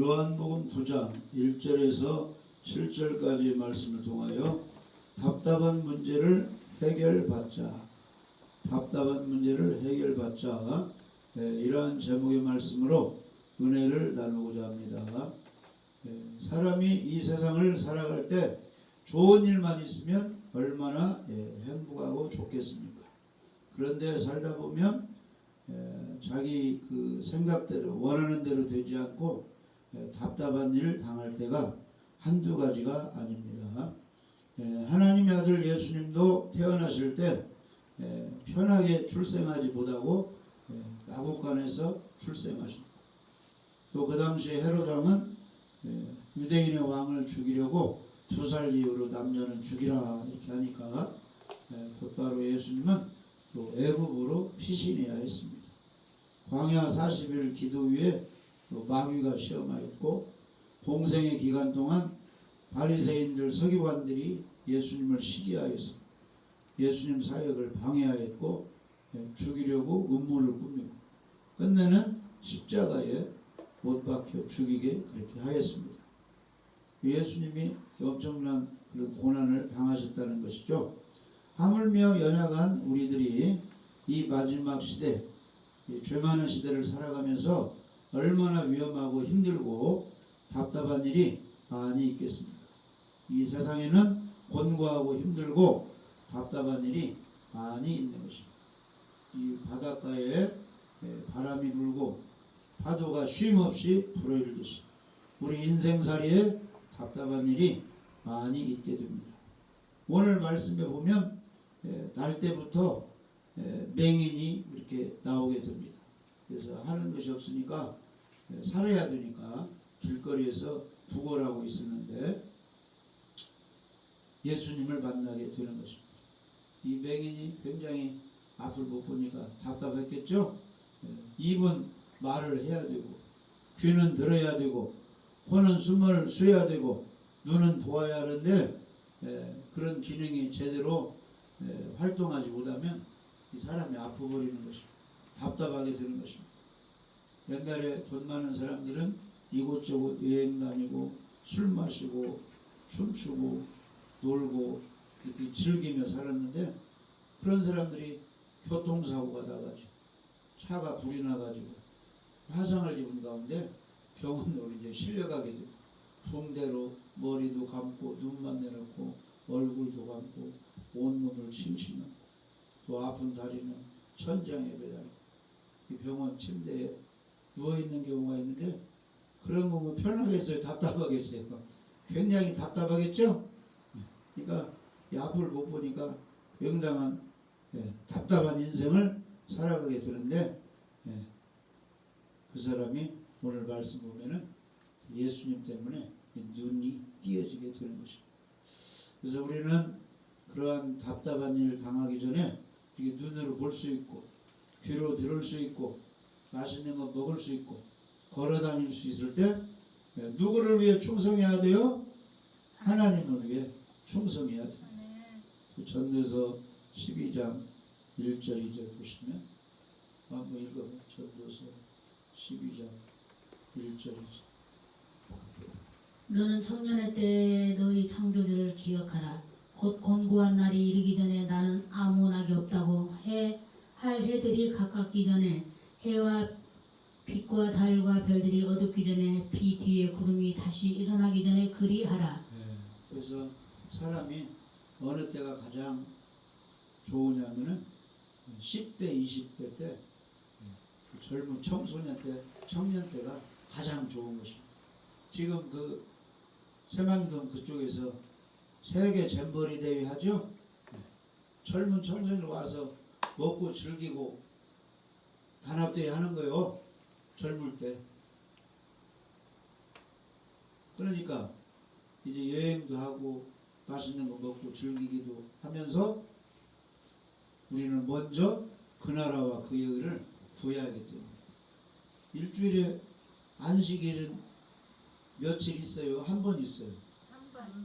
요한복음 9장 1절에서 7절까지의 말씀을 통하여 답답한 문제를 해결받자. 답답한 문제를 해결받자. 이러한 제목의 말씀으로 은혜를 나누고자 합니다. 사람이 이 세상을 살아갈 때 좋은 일만 있으면 얼마나 행복하고 좋겠습니까? 그런데 살다 보면 자기 그 생각대로 원하는 대로 되지 않고 답답한 일 당할 때가 한두 가지가 아닙니다. 하나님의 아들 예수님도 태어나실 때 편하게 출생하지 못하고 나국간에서 출생하십니다. 또 그 당시에 헤롯 왕은 유대인의 왕을 죽이려고 2살 이후로 남녀는 죽이라 이렇게 하니까 곧바로 예수님은 또 애굽으로 피신해야 했습니다. 광야 40일 기도 위에 또 마귀가 시험하였고 공생의 기간 동안 바리새인들 서기관들이 예수님을 시기하여서 예수님 사역을 방해하였고 죽이려고 음모를 꾸미고 끝내는 십자가에 못 박혀 죽이게 그렇게 하였습니다. 예수님이 엄청난 그런 고난을 당하셨다는 것이죠. 하물며 연약한 우리들이 이 마지막 시대, 죄 많은 시대를 살아가면서 얼마나 위험하고 힘들고 답답한 일이 많이 있겠습니까? 이 세상에는 곤고하고 힘들고 답답한 일이 많이 있는 것입니다. 이 바닷가에 바람이 불고 파도가 쉼없이 불어일듯이 우리 인생살이에 답답한 일이 많이 있게 됩니다. 오늘 말씀에 보면 날 때부터 맹인이 이렇게 나오게 됩니다. 그래서 하는 것이 없으니까 살아야 되니까 길거리에서 구걸하고 있었는데 예수님을 만나게 되는 것입니다. 이 맹인이 굉장히 앞을 못 보니까 답답했겠죠. 입은 말을 해야 되고 귀는 들어야 되고 코는 숨을 쉬어야 되고 눈은 보아야 하는데 그런 기능이 제대로 활동하지 못하면 이 사람이 아파버리는 것입니다. 답답하게 되는 것입니다. 옛날에 돈 많은 사람들은 이곳저곳 여행 다니고 술 마시고 춤추고 놀고 이렇게 즐기며 살았는데 그런 사람들이 교통사고가 나가지고 차가 불이 나가지고 화상을 입은 가운데 병원으로 이제 실려가게 되고 붕대로 머리도 감고 눈만 내놓고 얼굴도 감고 온몸을 칭칭하고 또 아픈 다리는 천장에 매달리고 이 병원 침대에 누워있는 경우가 있는데 그런 거 보면 편하겠어요? 답답하겠어요? 굉장히 답답하겠죠? 그러니까 이 앞을 못 보니까 굉장한 답답한 인생을 살아가게 되는데 그 사람이 오늘 말씀 보면은 예수님 때문에 눈이 띄어지게 되는 것입니다. 그래서 우리는 그러한 답답한 일을 당하기 전에 이게 눈으로 볼 수 있고 귀로 들을 수 있고 맛있는 거 먹을 수 있고 걸어 다닐 수 있을 때 누구를 위해 충성해야 돼요? 하나님을 위해 충성해야 돼요. 전도서 12장 1절 2절 보시면 한번 읽어보세요. 전도서 12장 1절 2절. 너는 청년의 때에 너희 창조주를 기억하라. 곧 곤고한 날이 이르기 전에 나는 아무 낙이 없다고 할 해들이 가깝기 전에 해와 빛과 달과 별들이 어둡기 전에 비 뒤에 구름이 다시 일어나기 전에 그리하라. 그래서 사람이 어느 때가 가장 좋으냐면은 10대, 20대 때 젊은 청소년 때, 청년 때가 가장 좋은 것입니다. 지금 그 새만금 그쪽에서 세계 잼버리 대회 하죠? 젊은 청소년 와서 먹고 즐기고 단합대회 하는 거예요. 젊을 때. 그러니까 이제 여행도 하고 맛있는 거 먹고 즐기기도 하면서 우리는 먼저 그 나라와 그 여기를 구해야겠죠. 일주일에 안식일은 며칠 있어요? 한 번 있어요.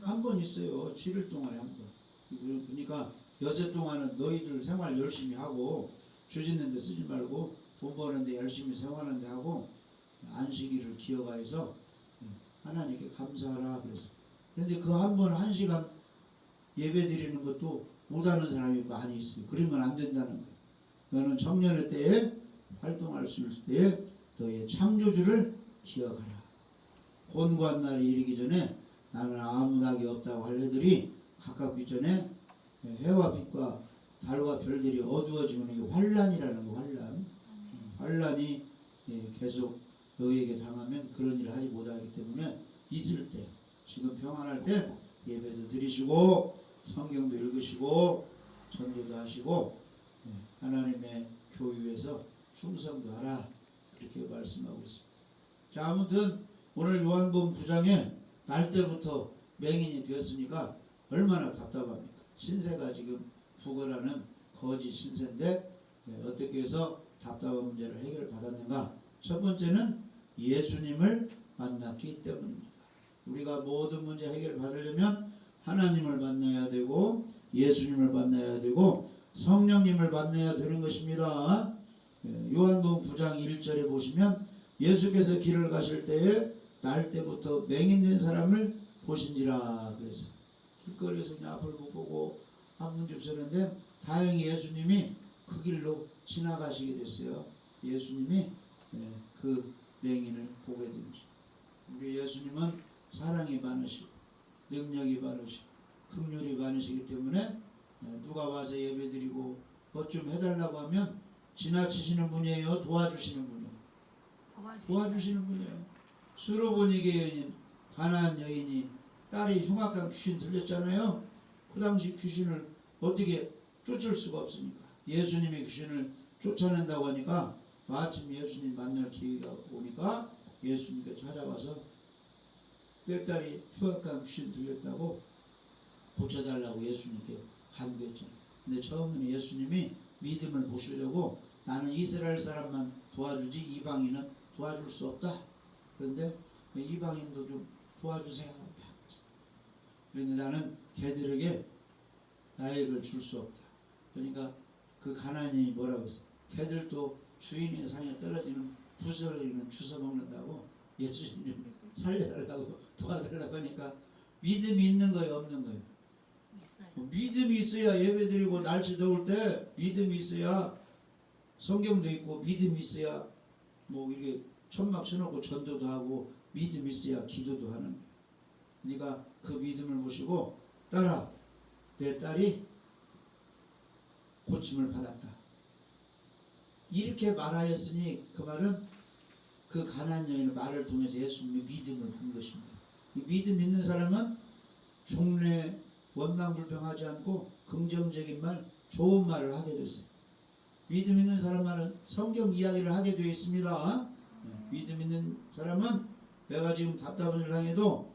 한 번 있어요. 7일 동안에 한 번. 그러니까 여세 동안은 너희들 생활 열심히 하고 죄 짓는 데 쓰지 말고 돈 버는 데 열심히 생활하는 데 하고 안식일을 기억하여서 하나님께 감사하라 그랬어. 그런데 그 한 번 1시간 예배 드리는 것도 못하는 사람이 많이 있어요. 그러면 안 된다는 거예요. 너는 청년의 때에 활동할 수 있을 때에 너의 창조주를 기억하라. 곤고한 날이 이르기 전에 나는 아무 낙이 없다고 할 해들이 가깝기 전에 해와 빛과 달과 별들이 어두워지면 이게 환란이라는 거. 환란이 계속 너에게 당하면 그런 일을 하지 못하기 때문에 있을 때, 지금 평안할 때 예배도 드리시고 성경도 읽으시고 전도도 하시고 하나님의 교회에서 충성도 하라, 그렇게 말씀하고 있습니다. 자, 아무튼 오늘 요한복음 9장에 날 때부터 맹인이 되었으니까 얼마나 답답합니까? 신세가 지금 구걸하는 거짓 신세인데 어떻게 해서 답답한 문제를 해결받았는가? 첫 번째는 예수님을 만났기 때문입니다. 우리가 모든 문제 해결받으려면 하나님을 만나야 되고 예수님을 만나야 되고 성령님을 만나야 되는 것입니다. 요한복음 9장 1절에 보시면 예수께서 길을 가실 때에 날 때부터 맹인된 사람을 보신지라 그래서 길거리에서 그냥 앞을 못 보고 한문집 서는데 다행히 예수님이 그 길로 지나가시게 됐어요. 예수님이 그 맹인을 보게 된 거죠. 우리 예수님은 사랑이 많으시고 능력이 많으시고 긍휼이 많으시기 때문에 누가 와서 예배드리고 뭐 좀 해달라고 하면 지나치시는 분이에요? 도와주시는 분이에요? 도와주시는 분이에요. 수로보니게 여인, 가나안 여인이 딸이 흉악한 귀신 들렸잖아요. 그 당시 귀신을 어떻게 쫓을 수가 없으니까 예수님이 귀신을 쫓아낸다고 하니까 마침 예수님 만날 기회가 오니까 예수님께 찾아와서 내 딸이 흉악한 귀신 들렸다고 고쳐달라고 예수님께 간구했잖아요. 근데 처음에는 예수님이 믿음을 보시려고 나는 이스라엘 사람만 도와주지 이방인은 도와줄 수 없다. 그런데 이방인도 좀 도와주세요. 그런데 나는 걔들에게 나에게 줄 수 없다. 그러니까 그 가난이 뭐라고 했어? 걔들도 주인의 상에 떨어지는 부스러기는 주워 먹는다고 예수님 살려달라고 도와달라고 하니까 믿음이 있는 거예요, 없는 거예요? 믿음이 있어야 예배드리고 날씨 더울 때 믿음이 있어야 성경도 있고 믿음이 있어야 뭐 이게 천막 쳐놓고 전도도 하고 믿음이 있어야 기도도 하는 거예요. 그러니까 그 믿음을 보시고 딸아, 내 딸이 고침을 받았다. 이렇게 말하였으니 그 말은 그 가난한 여인의 말을 통해서 예수님의 믿음을 본 것입니다. 이 믿음 있는 사람은 종래 원망불평하지 않고 긍정적인 말, 좋은 말을 하게 됐어요. 믿음 있는 사람은 성경 이야기를 하게 되어 있습니다. 믿음 있는 사람은 내가 지금 답답한 일을 당해도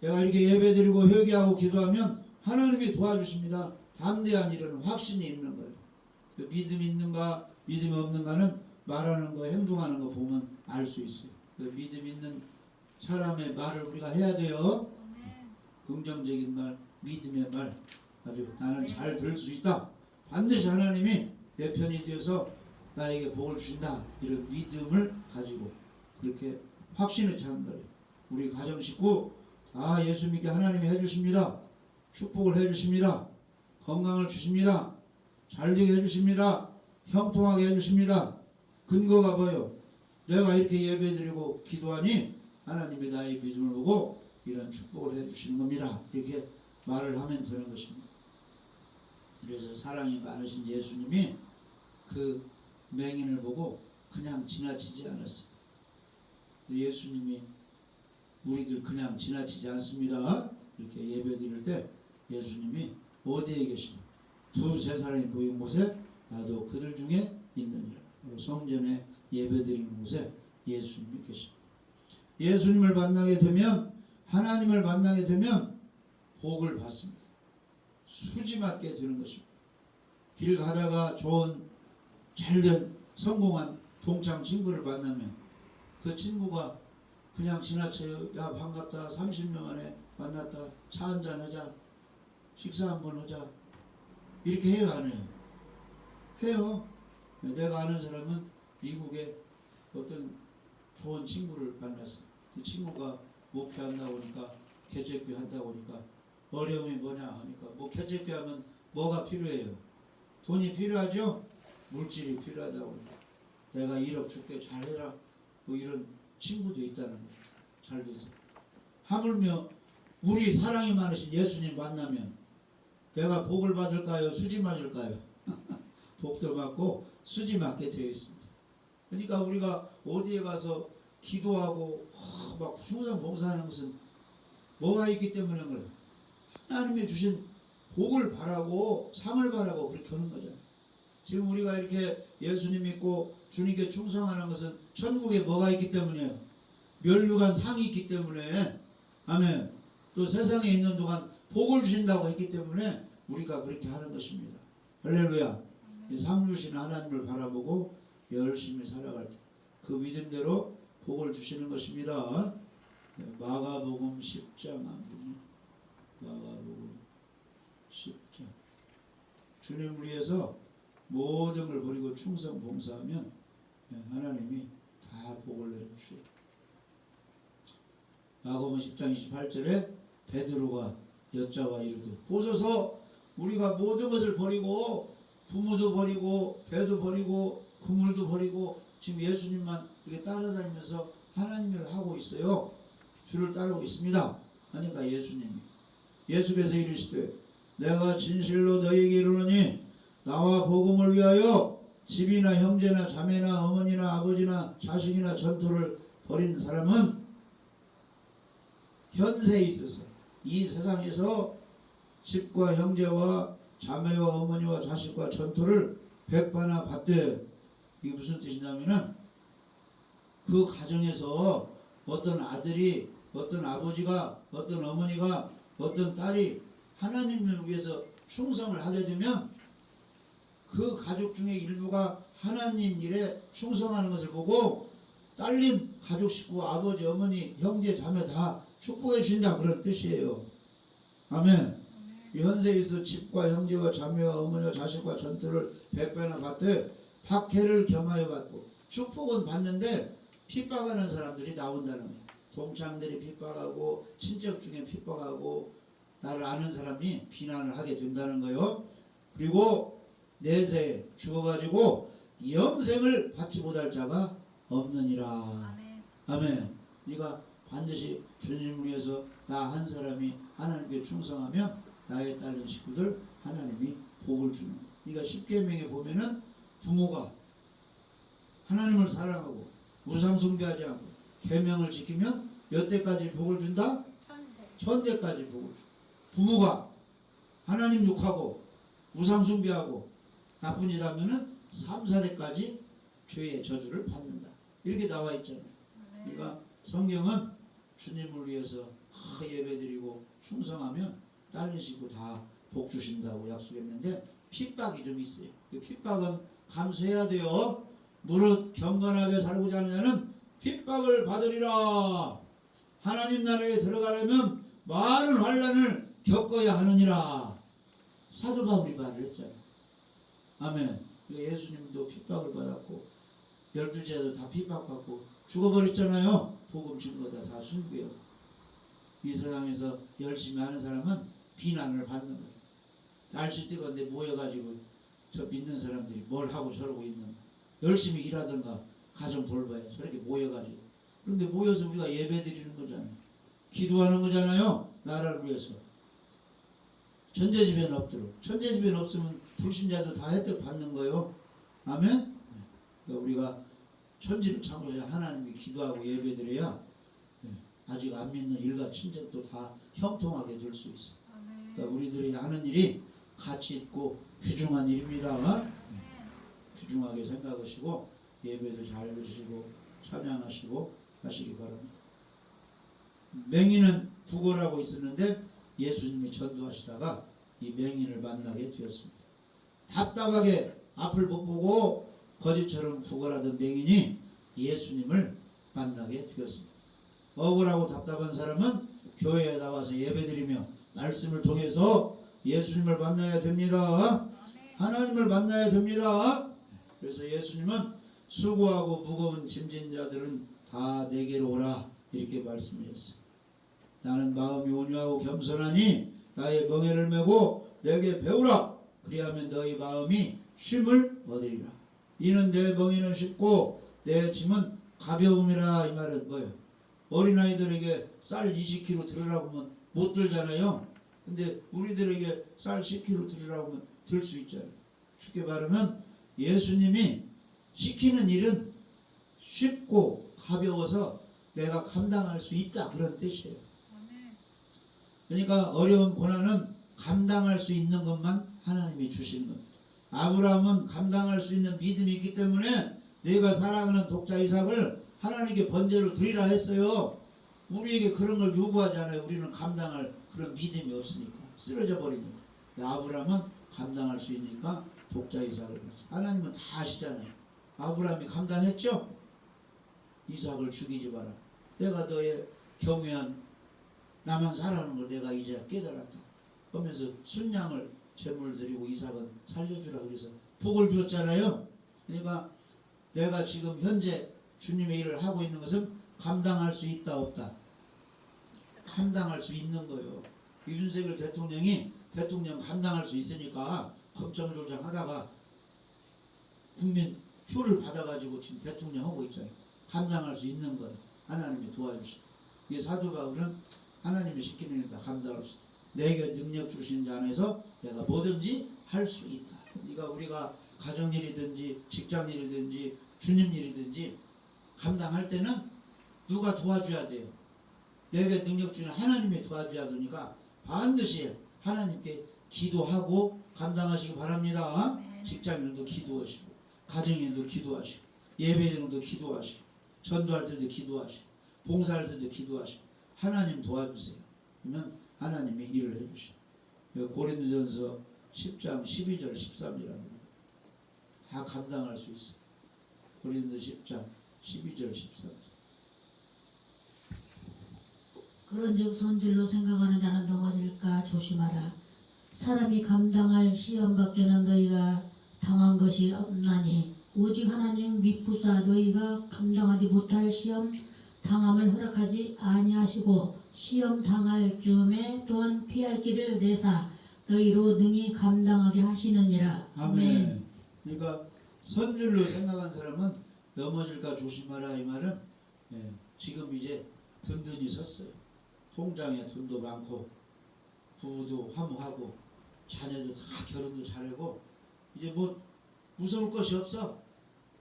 내가 이렇게 예배드리고 회개하고 기도하면 하나님이 도와주십니다. 담대한 일은 확신이 있는 거예요. 그 믿음 있는가 믿음이 없는가는 말하는 거 행동하는 거 보면 알 수 있어요. 그 믿음 있는 사람의 말을 우리가 해야 돼요. 긍정적인 말, 믿음의 말, 아주 나는 잘 들을 수 있다. 반드시 하나님이 내 편이 되어서 나에게 복을 주신다. 이런 믿음을 가지고 그렇게 확신을 찾는 거예요. 우리 가정 식구 다 예수 믿게 하나님이 해주십니다. 축복을 해주십니다. 건강을 주십니다. 잘되게 해주십니다. 형통하게 해주십니다. 근거가 뭐예요? 내가 이렇게 예배드리고 기도하니 하나님이 나의 믿음을 보고 이런 축복을 해주시는 겁니다. 이렇게 말을 하면 되는 것입니다. 그래서 사랑이 많으신 예수님이 그 맹인을 보고 그냥 지나치지 않았어요. 예수님이 우리들 그냥 지나치지 않습니다. 이렇게 예배 드릴 때 예수님이 어디에 계십니까? 두세 사람이 모인 곳에 나도 그들 중에 있느니라. 성전에 예배 드리는 곳에 예수님이 계십니다. 예수님을 만나게 되면 하나님을 만나게 되면 복을 받습니다. 수지 맞게 되는 것입니다. 길 가다가 좋은 잘된 성공한 동창 친구를 만나면 그 친구가 그냥 지나쳐요. 야 반갑다. 30년 만에 만났다. 차 한잔 하자. 식사 한번 하자. 이렇게 해요, 안 해요? 해요. 내가 아는 사람은 미국에 어떤 좋은 친구를 만났어요. 그 친구가 목회한다고 하니까 개척교 한다고 하니까 어려움이 뭐냐 하니까 뭐 개척교 하면 뭐가 필요해요? 돈이 필요하죠? 물질이 필요하다고 하니까 내가 1억 줄게 잘해라 뭐 이런 친구도 있다는 거예요. 잘 돼서 하물며 우리 사랑이 많으신 예수님 만나면 내가 복을 받을까요? 수지 맞을까요? 복도 받고 수지 맞게 되어 있습니다. 그러니까 우리가 어디에 가서 기도하고 막 충성 봉사하는 것은 뭐가 있기 때문에 그래요. 하나님이 주신 복을 바라고 상을 바라고 그렇게 하는 거잖아요. 지금 우리가 이렇게 예수님 믿고 주님께 충성하는 것은 천국에 뭐가 있기 때문이에요. 멸류관 상이 있기 때문에 아멘. 또 세상에 있는 동안 복을 주신다고 했기 때문에 우리가 그렇게 하는 것입니다. 할렐루야. 상 주신 하나님을 바라보고 열심히 살아갈 때 그 믿음대로 복을 주시는 것입니다. 마가복음 10장 마가복음 10장 주님을 위해서 모든 걸 버리고 충성 봉사하면 하나님이 다 복을 내려주셔요. 마가복음 10장 28절에 베드로가 여자와 이르되 보소서 우리가 모든 것을 버리고 부모도 버리고 배도 버리고 그물도 버리고 지금 예수님만 이렇게 따라다니면서 하나님을 하고 있어요. 주를 따르고 있습니다. 하니까 예수께서 이르시되 내가 진실로 너희에게 이르노니 나와 복음을 위하여 집이나 형제나 자매나 어머니나 아버지나 자식이나 전토를 벌인 사람은 현세에 있어서 이 세상에서 집과 형제와 자매와 어머니와 자식과 전토를 100배나 받되 이게 무슨 뜻이냐면은 그 가정에서 어떤 아들이 어떤 아버지가 어떤 어머니가 어떤 딸이 하나님을 위해서 충성을 하게 되면 그 가족 중에 일부가 하나님 일에 충성하는 것을 보고 딸린 가족 식구 아버지 어머니 형제 자매 다 축복해 주신다 그런 뜻이에요. 아멘. 현세에서 집과 형제와 자매와 어머니와 자식과 전투를 100배나 받되 박해를 겸하여 받고 축복은 받는데 핍박하는 사람들이 나온다는 거예요. 동창들이 핍박하고 친척 중에 핍박하고 나를 아는 사람이 비난을 하게 된다는 거예요. 그리고 내세 죽어가지고 영생을 받지 못할 자가 없느니라. 아멘. 네가 반드시 주님을 위해서 나 한 사람이 하나님께 충성하면 나의 딸린 식구들 하나님이 복을 주는 거예요. 그러니까 십계명에 보면은 부모가 하나님을 사랑하고 우상 숭배하지 않고 계명을 지키면 몇 대까지 복을 준다? 1000대까지 복을 줘. 부모가 하나님 욕하고 우상 숭배하고 나쁜 짓 하면은 3, 4대까지 죄의 저주를 받는다. 이렇게 나와 있잖아요. 그러니까 성경은 주님을 위해서 예배드리고 충성하면 딸린 식구 다 복 주신다고 약속했는데 핍박이 좀 있어요. 그 핍박은 감수해야 돼요. 무릇 경건하게 살고자 하는 자는 핍박을 받으리라. 하나님 나라에 들어가려면 많은 환난을 겪어야 하느니라. 사도 바울이 말을 했잖아요. 아멘. 예수님도 핍박을 받았고 12제자도 다 핍박받고 죽어버렸잖아요. 복음 증거 다 순교해요. 이 세상에서 열심히 하는 사람은 비난을 받는 거예요. 날씨 뜨거운데 모여가지고 저 믿는 사람들이 뭘 하고 저러고 있는 거예요. 열심히 일하던가 가정 돌봐야 저렇게 모여가지고. 그런데 모여서 우리가 예배 드리는 거잖아요. 기도하는 거잖아요. 나라를 위해서. 천재지변 없도록. 천재지변 없으면 불신자도 다 혜택 받는 거예요. 아멘? 그러니까 우리가 천지를 참고해야 하나님께 기도하고 예배 드려야 아직 안 믿는 일가 친척도 다 형통하게 될 수 있어. 그러니까 우리들이 하는 일이 가치 있고 귀중한 일입니다. 귀중하게 생각하시고 예배도 잘 드시고 찬양하시고 하시기 바랍니다. 맹인은 구걸하고 있었는데 예수님이 전도하시다가 이 맹인을 만나게 되었습니다. 답답하게 앞을 못 보고 거지처럼 구걸하던 맹인이 예수님을 만나게 되었습니다. 억울하고 답답한 사람은 교회에 나와서 예배드리며 말씀을 통해서 예수님을 만나야 됩니다. 하나님을 만나야 됩니다. 그래서 예수님은 수고하고 무거운 짐진 자들은 다 내게로 오라 이렇게 말씀하셨어요. 나는 마음이 온유하고 겸손하니 나의 멍에를 메고 내게 배우라. 그리하면 너희 마음이 쉼을 얻으리라. 이는 내 멍에는 쉽고 내 짐은 가벼움이라. 이 말은 뭐예요? 어린아이들에게 쌀 20kg 들으라고 하면 못 들잖아요. 근데 우리들에게 쌀 10kg 들으라고 하면 들 수 있잖아요. 쉽게 말하면 예수님이 시키는 일은 쉽고 가벼워서 내가 감당할 수 있다, 그런 뜻이에요. 그러니까 어려운 고난은 감당할 수 있는 것만 하나님이 주시는 겁니다. 아브라함은 감당할 수 있는 믿음이 있기 때문에 내가 사랑하는 독자 이삭을 하나님께 번제로 드리라 했어요. 우리에게 그런 걸 요구하잖아요. 우리는 감당할 그런 믿음이 없으니까, 쓰러져 버리니까. 아브라함은 감당할 수 있으니까 독자 이삭을 줬어요. 하나님은 다 아시잖아요. 아브라함이 감당했죠? 이삭을 죽이지 마라. 내가 너의 경외한 나만 살아가는 걸 내가 이제 깨달았다 하면서 순양을 제물 드리고 이삭은 살려주라 그래서 복을 주었잖아요. 그러니까 내가 지금 현재 주님의 일을 하고 있는 것은 감당할 수 있다 없다? 감당할 수 있는 거예요. 윤석열 대통령이 대통령 감당할 수 있으니까 검찰조정 하다가 국민 표를 받아가지고 지금 대통령 하고 있잖아요. 감당할 수 있는 거예요. 하나님이 도와주시고. 이 사도 바울은 하나님이 시키는 일 다 감당할 수 있다. 내게 능력 주시는 자 안에서 내가 뭐든지 할 수 있다. 그러니까 우리가 가정일이든지 직장일이든지 주님 일이든지 감당할 때는 누가 도와줘야 돼요. 내게 능력 주는 하나님이 도와줘야 되니까 반드시 하나님께 기도하고 감당하시기 바랍니다. 직장인도 기도하시고 가정인도 기도하시고 예배인도 기도하시고 전도할 때도 기도하시고 봉사할 때도 기도하시고 하나님 도와주세요. 그러면 하나님이 일을 해주시고 고린도전서 10장 12절 13절입니다. 다 감당할 수 있어요. 고린도 10장 12절 13절. 그런즉 손질로 생각하는 자는 넘어질까 조심하라. 사람이 감당할 시험 밖에는 너희가 당한 것이 없나니 오직 하나님 미쁘사 너희가 감당하지 못할 시험 당함을 허락하지 아니하시고 시험 당할 즈음에 또한 피할 길을 내사 너희로 능히 감당하게 하시느니라. 아멘. 그러니까 선줄로 생각한 사람은 넘어질까 조심하라. 이 말은 지금 이제 든든히 섰어요. 통장에 돈도 많고 부부도 화목하고 자녀도 다 결혼도 잘하고 이제 뭐 무서울 것이 없어.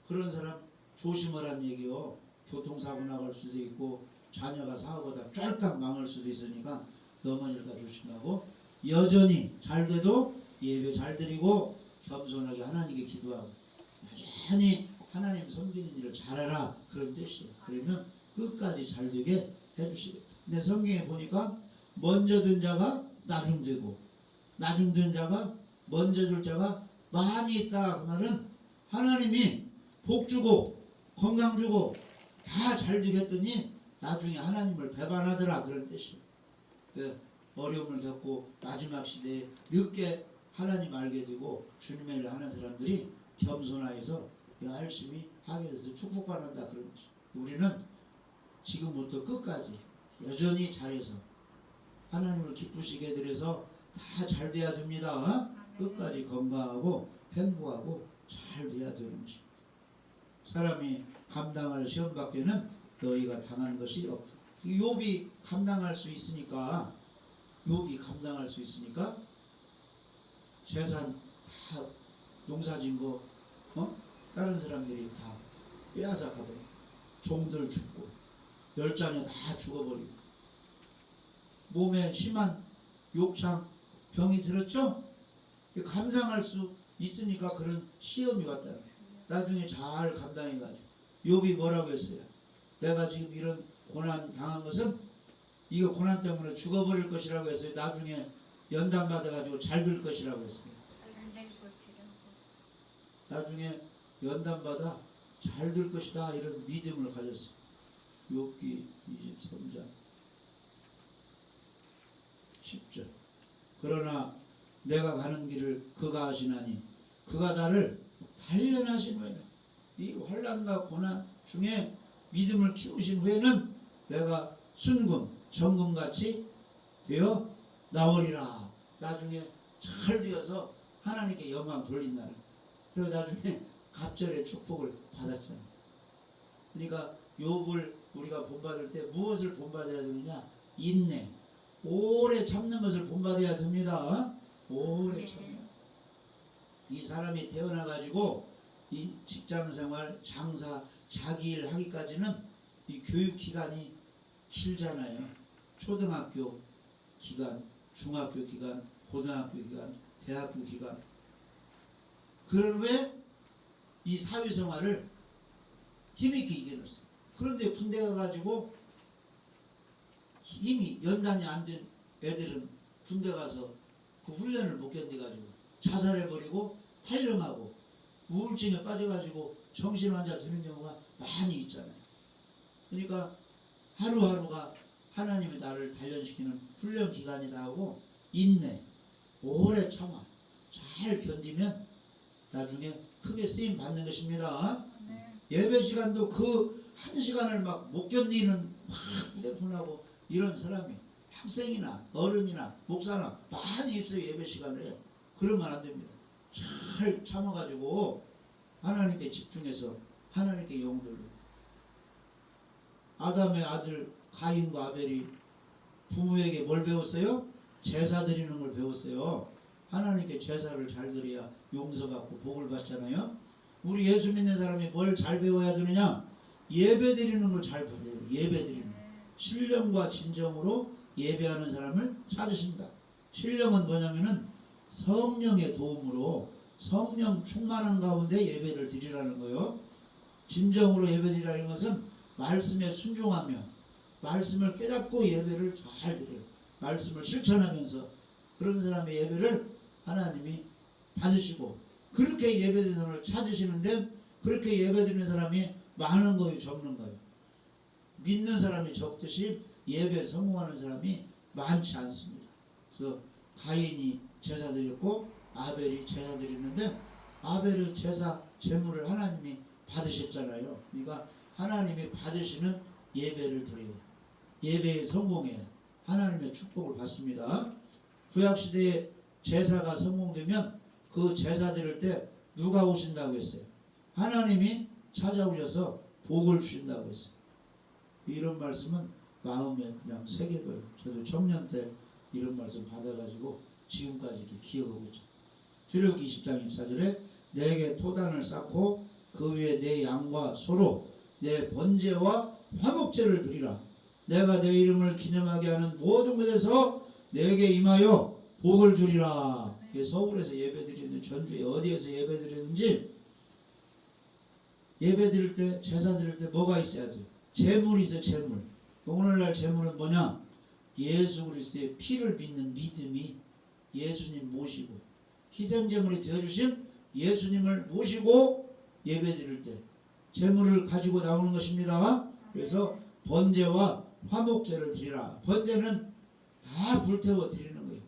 그런 사람 조심하라는 얘기요. 교통사고 나갈 수도 있고 자녀가 사고보다 쫄딱 망할 수도 있으니까 넘어질까 조심하고 여전히 잘 돼도 예배 잘 드리고 겸손하게 하나님께 기도하고 여전히 하나님 섬기는 일을 잘해라, 그런 뜻이에요. 그러면 끝까지 잘 되게 해주시겠다. 근데 성경에 보니까 먼저 든 자가 나중 되고 나중 된 자가 먼저 줄 자가 많이 있다. 그 말은 하나님이 복 주고 건강 주고 다 잘 되겠더니 나중에 하나님을 배반하더라, 그런 뜻이에요. 그 어려움을 겪고 마지막 시대에 늦게 하나님 알게 되고 주님의 일을 하는 사람들이 겸손하여서 열심히 하게 돼서 축복받는다, 그런 뜻이에요. 우리는 지금부터 끝까지 여전히 잘해서 하나님을 기쁘시게 드려서 다 잘 돼야 됩니다. 끝까지 건강하고 행복하고 잘 돼야 되는 것입니다. 사람이 감당할 시험 밖에는 너희가 당한 것이 없다. 욥이 감당할 수 있으니까 재산 다 농사진 거 다른 사람들이 다 빼앗아 가버려. 종들 죽고 열자녀 다 죽어버리고 몸에 심한 욕창 병이 들었죠? 감당할 수 있으니까 그런 시험이 왔다. 나중에 잘 감당해가지고 욥이 뭐라고 했어요? 내가 지금 이런 고난 당한 것은 이거 고난 때문에 죽어버릴 것이라고 했어요. 나중에 연단 받아가지고 잘 될 것이라고 했어요. 나중에 연단 받아 잘 될 것이다, 이런 믿음을 가졌어요. 욥기 23장 10절. 그러나 내가 가는 길을 그가 아시나니 그가 나를 단련하시노라. 이 환난과 고난 중에 믿음을 키우신 후에는 내가 순금 정금같이 되어 나오리라. 나중에 잘 되어서 하나님께 영광 돌린다는. 그리고 나중에 갑절의 축복을 받았잖아요. 그러니까 욥을 우리가 본받을 때 무엇을 본받아야 되느냐? 인내, 오래 참는 것을 본받아야 됩니다. 오래 참는. 이 사람이 태어나가지고 이 직장생활, 장사, 자기 일 하기까지는 이 교육 기간이 길잖아요. 초등학교 기간, 중학교 기간, 고등학교 기간, 대학교 기간. 그럴 후에 이 사회생활을 힘있게 이겨냈어요. 그런데 군대 가가지고 이미 연단이 안 된 애들은 군대 가서 그 훈련을 못 견뎌가지고 자살해버리고 탈령하고 우울증에 빠져가지고 정신환자 되는 경우가 많이 있잖아요. 그러니까 하루하루가 하나님이 나를 단련시키는 훈련 기간이다 하고 인내, 오래 참아 잘 견디면 나중에 크게 쓰임 받는 것입니다. 예배 시간도 그 한 시간을 막 못 견디는 막 휴대폰하고 이런 사람이 학생이나 어른이나 목사나 많이 있어요. 예배 시간에. 그러면 안 됩니다. 잘 참아가지고 하나님께 집중해서 하나님께 영을 돌려. 아담의 아들 가인과 아벨이 부모에게 뭘 배웠어요? 제사 드리는 걸 배웠어요. 하나님께 제사를 잘 드려야 용서받고 복을 받잖아요. 우리 예수 믿는 사람이 뭘 잘 배워야 되느냐? 예배 드리는 걸 잘 배워요. 예배 드리는 거. 신령과 진정으로 예배하는 사람을 찾으신다. 신령은 뭐냐면은 성령의 도움으로 성령 충만한 가운데 예배를 드리라는 거예요. 진정으로 예배 드리라는 것은 말씀에 순종하며 말씀을 깨닫고 예배를 잘 드려요. 말씀을 실천하면서 그런 사람의 예배를 하나님이 받으시고 그렇게 예배드리는 사람을 찾으시는데 그렇게 예배드리는 사람이 많은 거예요, 적는 거예요. 믿는 사람이 적듯이 예배 성공하는 사람이 많지 않습니다. 그래서 가인이 제사 드렸고 아벨이 제사 드렸는데 아벨의 제사 제물을 하나님이 받으셨잖아요. 그러니까 하나님이 받으시는 예배를 드려요. 예배에 성공해야 하나님의 축복을 받습니다. 구약시대에 제사가 성공되면 그 제사 드릴 때 누가 오신다고 했어요? 하나님이 찾아오셔서 복을 주신다고 했어요. 이런 말씀은 마음에 그냥 새겨둬요. 저도 청년 때 이런 말씀 받아가지고 지금까지 이렇게 기억하고 있죠. 출애굽기 20장 24절에 내게 토단을 쌓고 그 위에 내 양과 소로 내 번제와 화목제를 드리라. 내가 내 이름을 기념하게 하는 모든 곳에서 내게 임하여 복을 주리라. 서울에서 예배드리는 전주에 어디에서 예배드리는지 예배드릴 때 제사 드릴 때 뭐가 있어야 돼요? 제물이 있어요. 제물. 오늘날 제물은 뭐냐? 예수 그리스도의 피를 믿는 믿음이 예수님 모시고 희생제물이 되어주신 예수님을 모시고 예배드릴 때 제물을 가지고 나오는 것입니다. 그래서 번제와 화목제를 드리라. 번제는 다 불태워 드리는 거예요.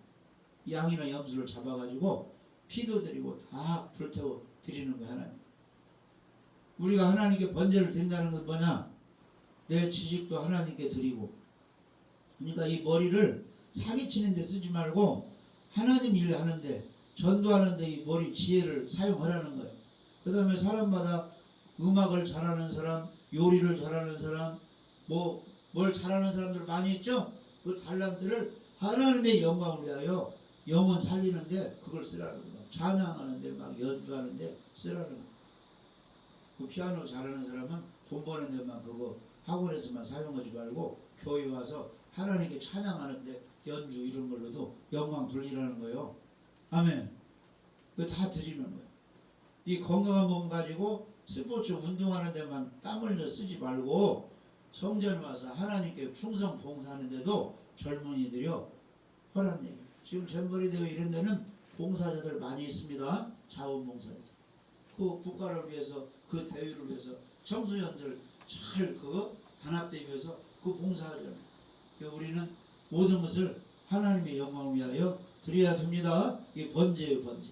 양이나 염소를 잡아가지고 피도 드리고 다 불태워 드리는 거예요. 하나님. 우리가 하나님께 번제를 드린다는 건 뭐냐? 내 지식도 하나님께 드리고. 그러니까 이 머리를 사기치는 데 쓰지 말고 하나님 일을 하는데 전도하는데 이 머리 지혜를 사용하라는 거예요. 그 다음에 사람마다 음악을 잘하는 사람, 요리를 잘하는 사람, 뭘 잘하는 사람들 많이 있죠? 그 달란트를 하나님의 영광을 위하여 영혼 살리는데 그걸 쓰라는 거예요. 찬양하는데 막 연주하는데 쓰라는 거예요. 그 피아노 잘하는 사람은 돈 버는 데만 그거 학원에서만 사용하지 말고 교회 와서 하나님께 찬양하는데 연주 이런 걸로도 영광 돌리라는 거예요. 아멘. 그거 다 드리는 거예요. 이 건강한 몸 가지고 스포츠 운동하는 데만 땀 흘려 쓰지 말고 성전 와서 하나님께 충성 봉사하는데도 젊은이들이요 허란 얘기. 지금 잼버리 대회 이런 데는 봉사자들 많이 있습니다. 자원봉사자. 그 국가를 위해서 그 대회를 위해서 청소년들 잘 그 단합대회에서 그 봉사하잖아요. 우리는 모든 것을 하나님의 영광을 위하여 드려야 됩니다. 이게 번제예요, 번제.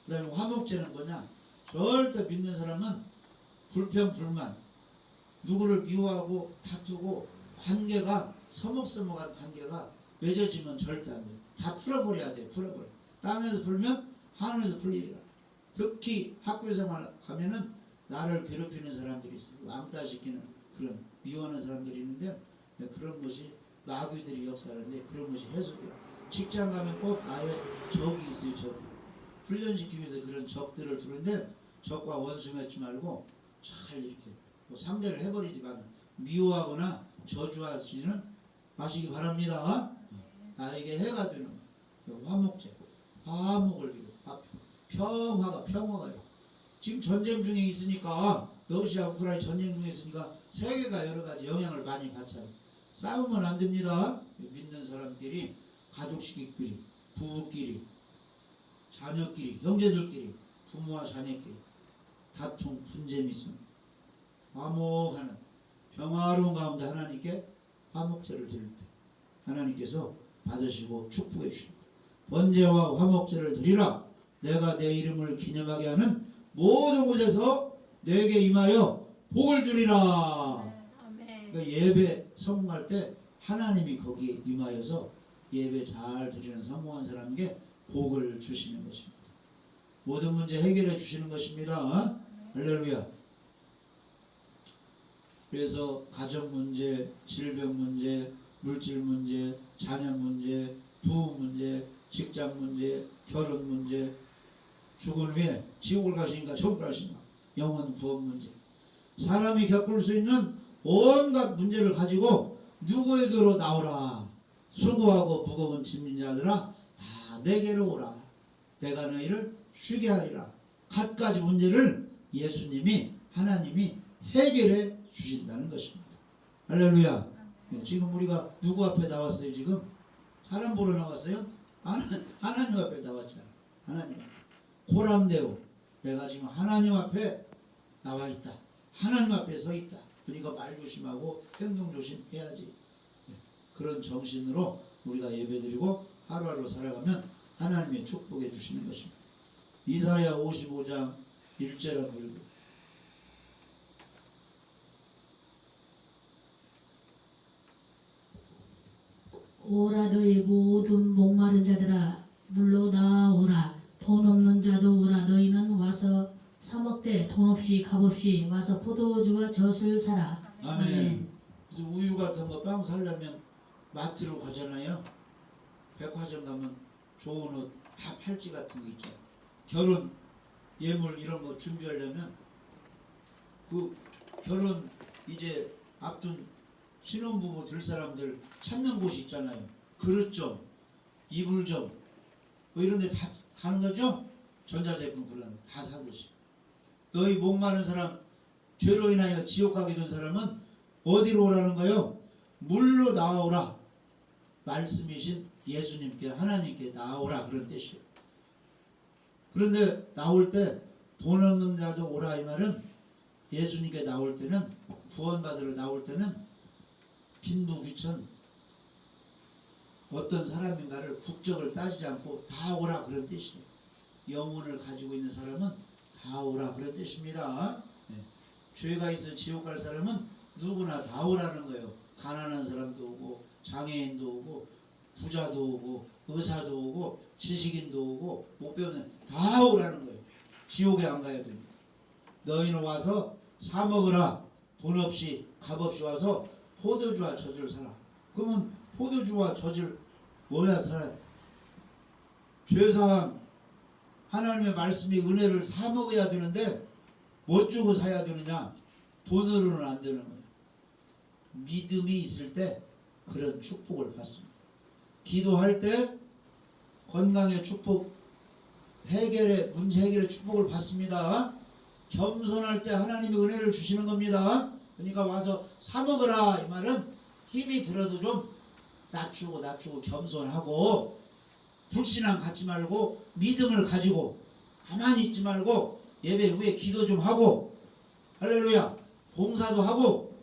그 다음에 화목제는 뭐냐? 절대 믿는 사람은 불평, 불만, 누구를 미워하고 다투고 관계가 서먹서먹한 관계가 맺어지면 절대 안 돼요. 다 풀어버려야 돼요. 풀어버려. 땅에서 풀면 하늘에서 풀리리라. 특히 학교생활 가면은 나를 괴롭히는 사람들이 있어요. 왕따시키는 그런 미워하는 사람들이 있는데 그런 것이 마귀들이 역사하는데 그런 것이 해소돼요. 직장 가면 꼭 나의 적이 있어요. 적이. 훈련시키기 위해서 그런 적들을 두는데 적과 원수 맺지 말고 잘 이렇게 뭐 상대를 해버리지만 미워하거나 저주하지는 마시기 바랍니다. 나에게 해가 되는 화목제, 화목을 이루고 평화가요. 지금 전쟁 중에 있으니까 러시아 우크라이나 전쟁 중에 있으니까 세계가 여러 가지 영향을 많이 받잖아요. 싸우면 안 됩니다. 믿는 사람끼리, 가족끼리, 부부끼리, 자녀끼리, 형제들끼리, 부모와 자녀끼리 다툼, 분쟁이 있으면 화목하는 평화로운 가운데 하나님께 화목제를 드릴 때 하나님께서 받으시고 축복해 주십니다. 번제와 화목제를 드리라. 내가 내 이름을 기념하게 하는 모든 곳에서 내게 임하여 복을 주리라. 그러니까 예배 성공할 때 하나님이 거기에 임하여서 예배 잘 드리는 성공한 사람에게 복을 주시는 것입니다. 모든 문제 해결해 주시는 것입니다. 할렐루야. 그래서 가정 문제, 질병 문제, 물질 문제, 자녀 문제, 부부 문제, 직장 문제, 결혼 문제, 죽은 후에 지옥을 가시니까 천국을 가시니까 영원 구원 문제, 사람이 겪을 수 있는 온갖 문제를 가지고 누구에게로 나오라. 수고하고 무거운 짐진 자들아 다 내게로 오라. 내가 너희를 쉬게 하리라. 갖가지 문제를 예수님이 하나님이 해결해 주신다는 것입니다. 할렐루야. 지금 우리가 누구 앞에 나왔어요? 지금 사람 보러 나왔어요? 하나님 앞에 나왔잖아. 하나님 고람되오. 내가 지금 하나님 앞에 나와 있다. 하나님 앞에 서 있다. 그러니까 말 조심하고 행동 조심해야지. 그런 정신으로 우리가 예배드리고 하루하루 살아가면 하나님의 축복해 주시는 것입니다. 이사야 55장 1절하고 1절. 오라 너희 모든 목마른 자들아 물로 나오라. 돈 없는 자도 오라. 너희는 와서 사 먹되 돈 없이 값 없이 와서 포도주와 젖을 사라. 아멘. 그래서 우유 같은 거 빵 사려면 마트로 가잖아요. 백화점 가면 좋은 옷 다 팔찌 같은 거 있죠. 결혼 예물 이런 거 준비하려면 그 결혼 이제 앞둔 신혼부부 될 사람들 찾는 곳이 있잖아요. 그릇점, 이불점 뭐 이런 데 다 가는 거죠. 전자제품 그런 거 다 사듯이. 너희 목마른 사람, 죄로 인하여 지옥 가게 된 사람은 어디로 오라는 거요? 물로 나오라. 말씀이신 예수님께 하나님께 나오라 그런 뜻이에요. 그런데 나올 때 돈 없는 자도 오라 이 말은 예수님께 나올 때는 구원받으러 나올 때는 빈부귀천 어떤 사람인가를 국적을 따지지 않고 다 오라 그런 뜻이에요. 영혼을 가지고 있는 사람은 다 오라 그런 뜻입니다. 네. 죄가 있어 지옥 갈 사람은 누구나 다 오라는 거예요. 가난한 사람도 오고 장애인도 오고 부자도 오고 의사도 오고 지식인도 오고 못 배우는 다 오라는 거예요. 지옥에 안 가야 됩니다. 너희는 와서 사 먹으라. 돈 없이 값 없이 와서 포도주와 젖을 사라. 그러면 포도주와 젖을 뭐야 사라? 죄사함 하나님의 말씀이 은혜를 사 먹어야 되는데 못 주고 사야 되느냐? 돈으로는 안 되는 거예요. 믿음이 있을 때 그런 축복을 받습니다. 기도할 때 건강의 축복, 문제 해결의 축복을 받습니다. 겸손할 때 하나님이 은혜를 주시는 겁니다. 그러니까 와서 사 먹으라 이 말은 힘이 들어도 좀 낮추고 겸손하고 불신앙 갖지 말고 믿음을 가지고 가만히 있지 말고 예배 후에 기도 좀 하고 할렐루야 봉사도 하고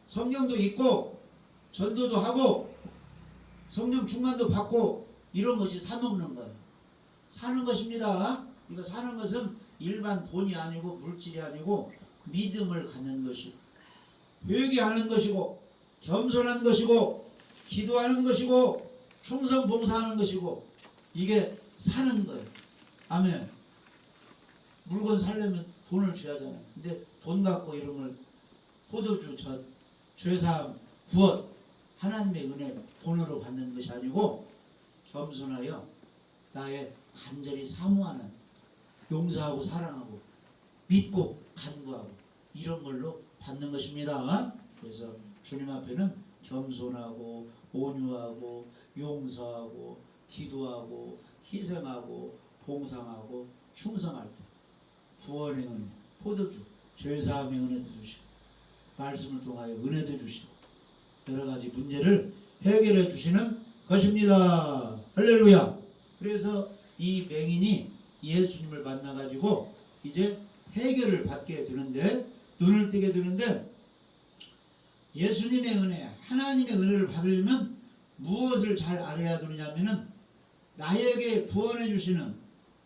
성경도 읽고 전도도 하고 성령 충만도 받고 이런 것이 사 먹는 거예요. 사는 것입니다. 이거 사는 것은 일반 돈이 아니고 물질이 아니고 믿음을 갖는 것이고 회개하는 것이고 겸손한 것이고 기도하는 것이고 충성 봉사하는 것이고 이게 사는 거예요. 아멘. 물건 살려면 돈을 줘야 하잖아요. 근데 돈 갖고 이런 걸 포도주, 죄사함, 구원, 하나님의 은혜 돈으로 받는 것이 아니고 겸손하여 나의 간절히 사모하는 용서하고 사랑하고 믿고 간구하고 이런 걸로 받는 것입니다. 그래서 주님 앞에는 겸손하고 온유하고 용서하고 기도하고 희생하고 봉상하고 충성할 때 구원의 은혜, 포도주, 죄사함의 은혜도 주시고 말씀을 통하여 은혜도 주시고 여러 가지 문제를 해결해 주시는 것입니다. 할렐루야. 그래서 이 맹인이 예수님을 만나가지고 이제 해결을 받게 되는데 눈을 뜨게 되는데 예수님의 은혜, 하나님의 은혜를 받으려면 무엇을 잘 알아야 되느냐면은 나에게 구원해 주시는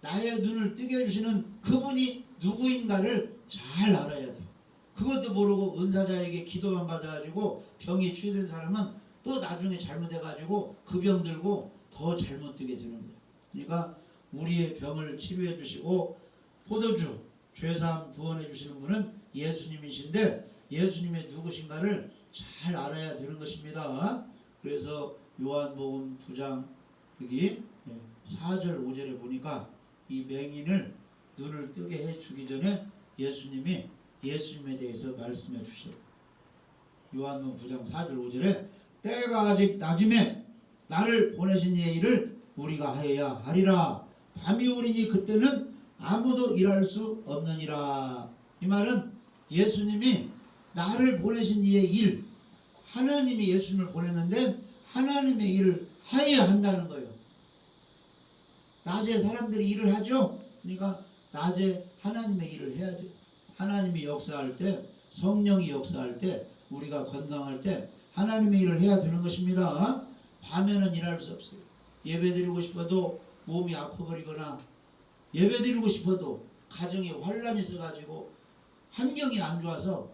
나의 눈을 뜨게 해주시는 그분이 누구인가를 잘 알아야 돼요. 그것도 모르고 은사자에게 기도만 받아가지고 병이 치유된 사람은 또 나중에 잘못해가지고 그 병 들고 더 잘못되게 되는 거예요. 그러니까 우리의 병을 치료해 주시고 포도주, 죄사함 구원해 주시는 분은 예수님이신데 예수님의 누구신가를 잘 알아야 되는 것입니다. 그래서 요한복음 9장 여기 4절 5절에 보니까 이 맹인을 눈을 뜨게 해주기 전에 예수님이 예수님에 대해서 말씀해 주셔요. 요한복음 9장 4절 5절에 때가 아직 낮음에 나를 보내신 이의 일을 우리가 하여야 하리라. 밤이 오리니 그때는 아무도 일할 수 없느니라. 이 말은 예수님이 나를 보내신 이의 일, 하나님이 예수님을 보냈는데 하나님의 일을 하여야 한다는 거예요. 낮에 사람들이 일을 하죠. 그러니까 낮에 하나님의 일을 해야 돼요. 하나님이 역사할 때, 성령이 역사할 때, 우리가 건강할 때 하나님의 일을 해야 되는 것입니다. 밤에는 일할 수 없어요. 예배드리고 싶어도 몸이 아파버리거나 예배드리고 싶어도 가정에 환란이 있어가지고 환경이 안 좋아서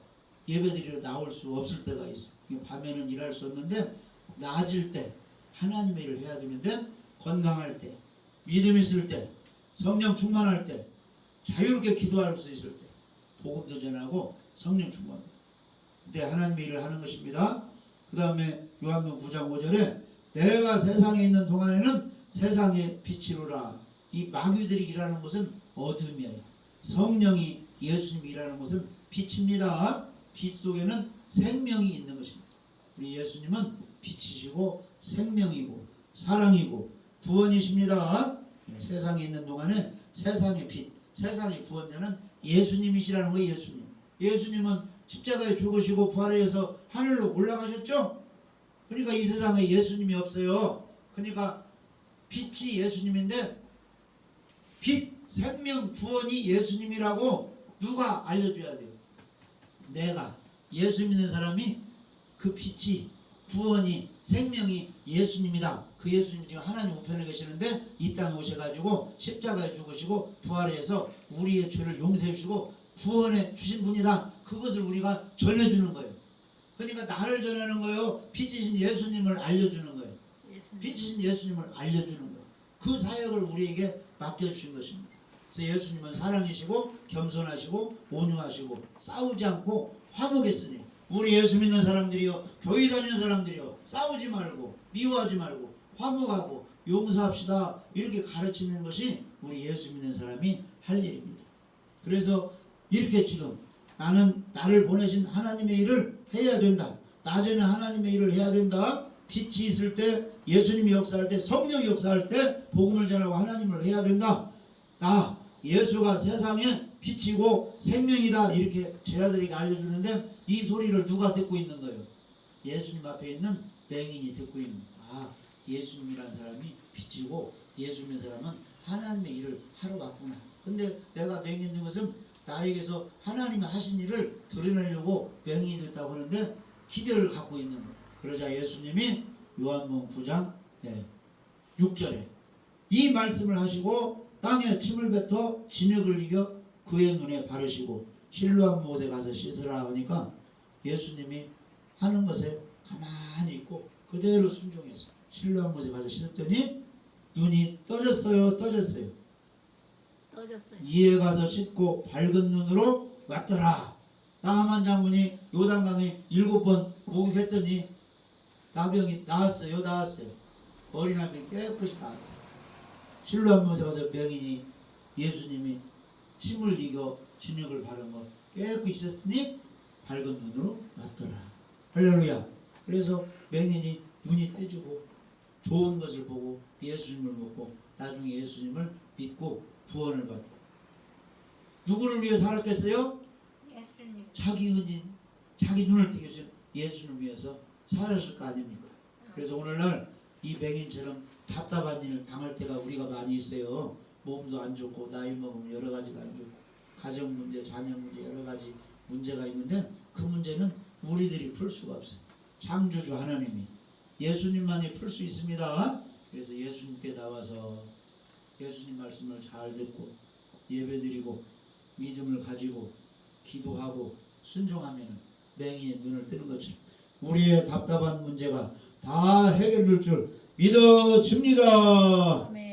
예배드리러 나올 수 없을 때가 있어요. 밤에는 일할 수 없는데 낮을 때 하나님의 일을 해야 되는데 건강할 때, 믿음 있을 때, 성령 충만할 때, 자유롭게 기도할 수 있을 때 복음도 전하고 성령 충만 그때 하나님의 일을 하는 것입니다. 그 다음에 요한복음 9장 5절에 내가 세상에 있는 동안에는 세상의 빛이로라. 이 마귀들이 일하는 것은 어둠이에요. 성령이 예수님이 일하는 것은 빛입니다. 빛 속에는 생명이 있는 것입니다. 우리 예수님은 빛이시고 생명이고 사랑이고 구원이십니다. 세상에 있는 동안에 세상의 빛, 세상의 구원자는 예수님이시라는 거예요. 예수님. 예수님은 십자가에 죽으시고 부활해서 하늘로 올라가셨죠? 그러니까 이 세상에 예수님이 없어요. 그러니까 빛이 예수님인데 빛, 생명, 구원이 예수님이라고 누가 알려줘야 돼요? 내가. 예수 믿는 사람이 그 빛이, 구원이, 생명이 예수님이다. 그 예수님이 지금 하나님 우편에 계시는데 이 땅에 오셔가지고 십자가에 죽으시고 부활해서 우리의 죄를 용서해 주시고 구원해 주신 분이다. 그것을 우리가 전해주는 거예요. 그러니까 나를 전하는 거예요. 빛이신 예수님을 알려주는 거예요. 빛이신 예수님을 알려주는 거예요. 그 사역을 우리에게 맡겨주신 것입니다. 그래서 예수님은 사랑이시고 겸손하시고 온유하시고 싸우지 않고 화목했으니 우리 예수 믿는 사람들이요, 교회 다니는 사람들이요, 싸우지 말고 미워하지 말고 화목하고 용서합시다. 이렇게 가르치는 것이 우리 예수 믿는 사람이 할 일입니다. 그래서 이렇게 지금 나는 나를 보내신 하나님의 일을 해야 된다. 낮에는 하나님의 일을 해야 된다. 빛이 있을 때, 예수님이 역사할 때, 성령이 역사할 때 복음을 전하고 하나님을 해야 된다. 나 예수가 세상에 빛이고 생명이다. 이렇게 제자들에게 알려주는데 이 소리를 누가 듣고 있는 거예요? 예수님 앞에 있는 맹인이 듣고 있는 거예요. 아, 예수님이라는 사람이 빛이고 예수님의 사람은 하나님의 일을 하러 갔구나. 근데 내가 맹인인 것은 나에게서 하나님이 하신 일을 드러내려고 맹인이 됐다고 하는데 기대를 갖고 있는 거예요. 그러자 예수님이 요한복음 9장 6절에 이 말씀을 하시고 땅에 침을 뱉어 진흙을 이겨 그의 눈에 바르시고 실로암 못에 가서 씻으라 하니까 예수님이 하는 것에 가만히 있고 그 그대로 순종했어요. 실로암 못에 가서 씻었더니 눈이 떠졌어요. 떠졌어요. 이에 가서 씻고 밝은 눈으로 왔더라. 나하만 장군이 요단강에 7번 목욕했더니 나병이 나았어요. 어린아이가 깨끗이 나았어요. 실로암 못에 가서 맹인이 예수님이 침을 이겨 진흙을 바른 거 깨끗이 씻었더니 밝은 눈으로 왔더라. 할렐루야. 그래서 맹인이 눈이 뜨지고 좋은 것을 보고 예수님을 먹고 나중에 예수님을 믿고 구원을 받고, 누구를 위해 살았겠어요? 예수님. 자기 은인, 자기 눈을 뜨게 해준 예수님을 위해서 살았을 거 아닙니까? 그래서 오늘날 이 맹인처럼 답답한 일을 당할 때가 우리가 많이 있어요. 몸도 안 좋고 나이 먹으면 여러 가지가 안 좋고 가정 문제, 자녀 문제 여러 가지 문제가 있는데 그 문제는 우리들이 풀 수가 없어요. 창조주 하나님이, 예수님만이 풀 수 있습니다. 그래서 예수님께 나와서 예수님 말씀을 잘 듣고 예배드리고 믿음을 가지고 기도하고 순종하면 맹인의 눈을 뜨는 것처럼 우리의 답답한 문제가 다 해결될 줄 믿어집니다. 아멘.